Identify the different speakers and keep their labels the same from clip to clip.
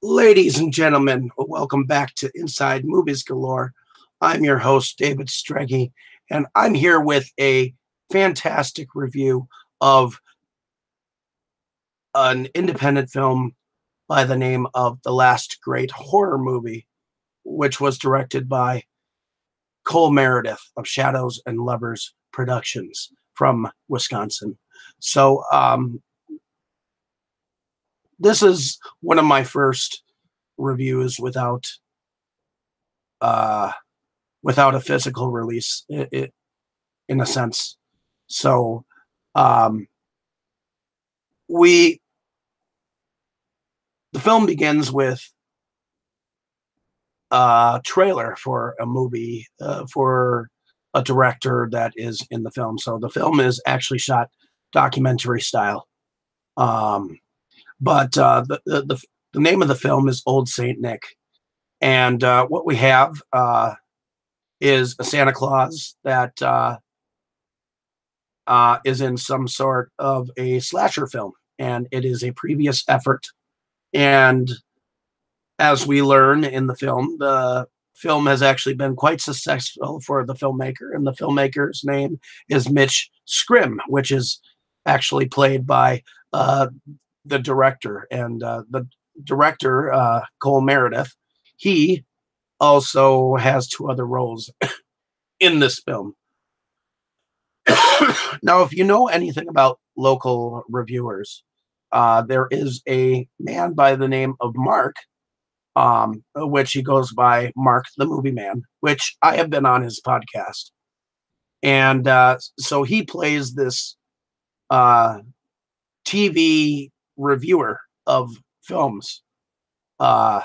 Speaker 1: Ladies and gentlemen, welcome back to Inside Movies Galore. I'm your host, David Streggy, and I'm here with a fantastic review of an independent film by the name of The Last Great Horror Movie, which was directed by Cole Meredith of Shadows and Lovers Productions from Wisconsin. So, this is one of my first reviews uh, without a physical release, in a sense. So um, we the film begins with a trailer for a movie for a director that is in the film. So the film is actually shot documentary style. Um, but the name of the film is Old Saint Nick, and what we have is a Santa Claus that is in some sort of a slasher film, and it is a previous effort. And as we learn in the film has actually been quite successful for the filmmaker, and the filmmaker's name is Mitch Scrim, which is actually played by uh, the director. And the director, Cole Meredith, he also has two other roles in this film. Now, if you know anything about local reviewers, there is a man by the name of Mark, which he goes by Mark the Movie Man, which I have been on his podcast. And so he plays this uh, TV reviewer of films uh,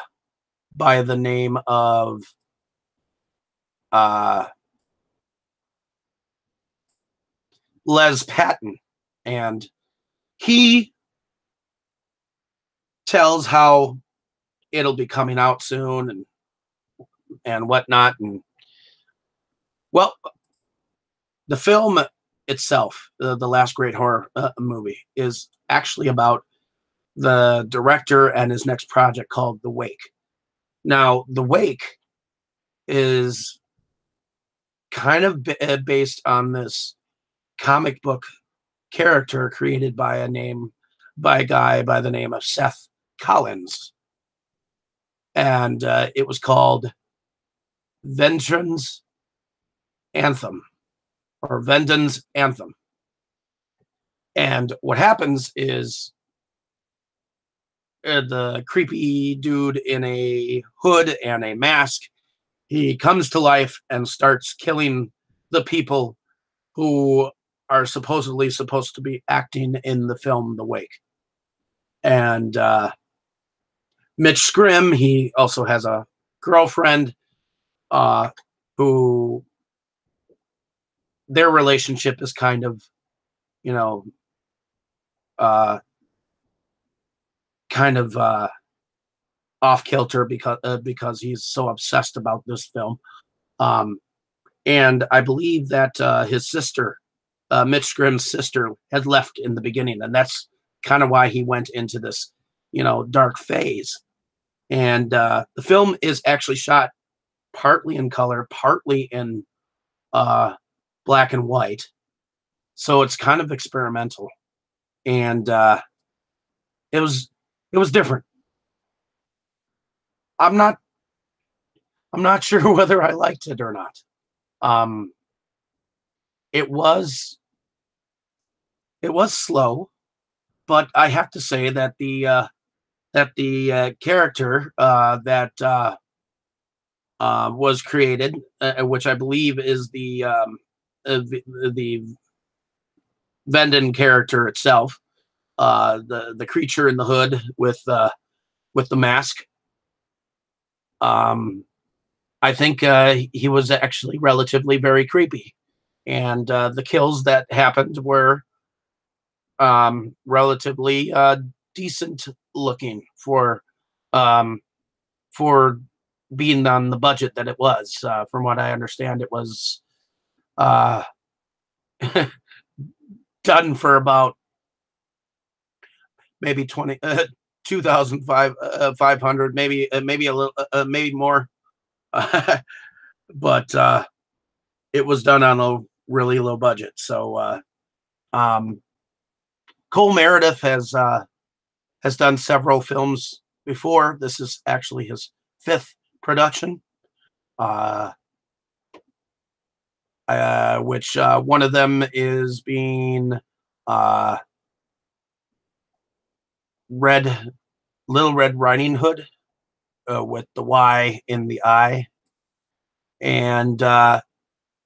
Speaker 1: by the name of uh, Les Patton. And he tells how it'll be coming out soon and whatnot. And well, the film itself, the Last Great Horror Movie, is actually about the director and his next project called The Wake. Now, The Wake is kind of based on this comic book character created by a guy by the name of Seth Collins, and it was called Vengeance Anthem or Venden's Anthem. And what happens is the creepy dude in a hood and a mask, he comes to life and starts killing the people who are supposedly supposed to be acting in the film The Wake. And Mitch Scrim, he also has a girlfriend uh, who their relationship is kind of, you know, uh, kind of off kilter because he's so obsessed about this film. Um, and I believe that his sister, Mitch Scrim's sister, had left in the beginning, and that's kind of why he went into this, dark phase. And the film is actually shot partly in color, partly in uh, black and white, so it's kind of experimental, and it was it was different. I'm not I'm not sure whether I liked it or not. Um, it was it was slow, but I have to say that the character that was created, which I believe is the Venden character itself, the creature in the hood with the mask. Um, I think he was actually relatively very creepy, and the kills that happened were relatively decent looking um, for being on the budget that it was. From what I understand, it was uh, done for about maybe 2,500, maybe a little, maybe more. But it was done on a really low budget. So um, Cole Meredith has done several films before. This is actually his fifth production, uh, which one of them is being uh, Red Little Red Riding Hood, with the Y in the I. And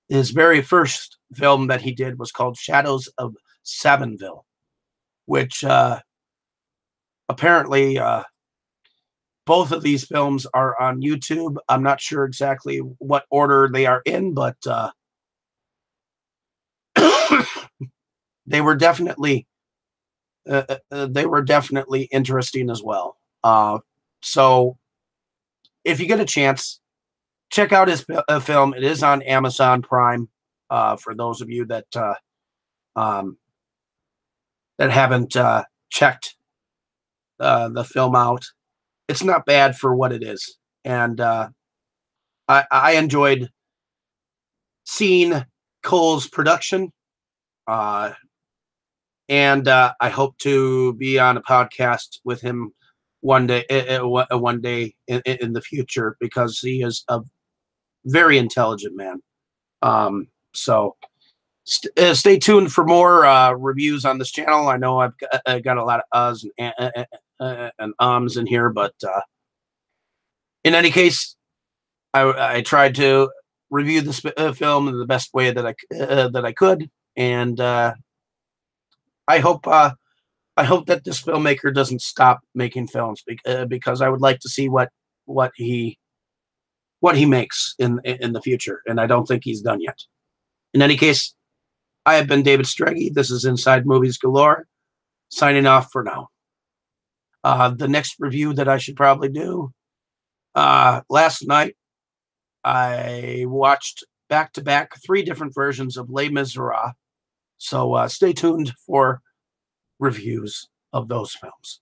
Speaker 1: his very first film that he did was called Shadows of Savonville, which apparently both of these films are on YouTube. I'm not sure exactly what order they are in, but they were definitely interesting as well. So if you get a chance, check out his film. It is on Amazon Prime. For those of you that um, haven't checked the film out, it's not bad for what it is, and I enjoyed seeing Cole's production, uh, and I hope to be on a podcast with him one day, in the future, because he is a very intelligent man. So stay tuned for more reviews on this channel. I know I got a lot of uhs and ums in here, but in any case, I tried to review this film in the best way that I could, and I hope that this filmmaker doesn't stop making films, because I would like to see what he makes in the future, and I don't think he's done yet. In any case, I have been David Streggy. This is Inside Movies Galore, signing off for now. The next review that I should probably do, last night I watched back-to-back 3 different versions of Les Miserables, so stay tuned for reviews of those films.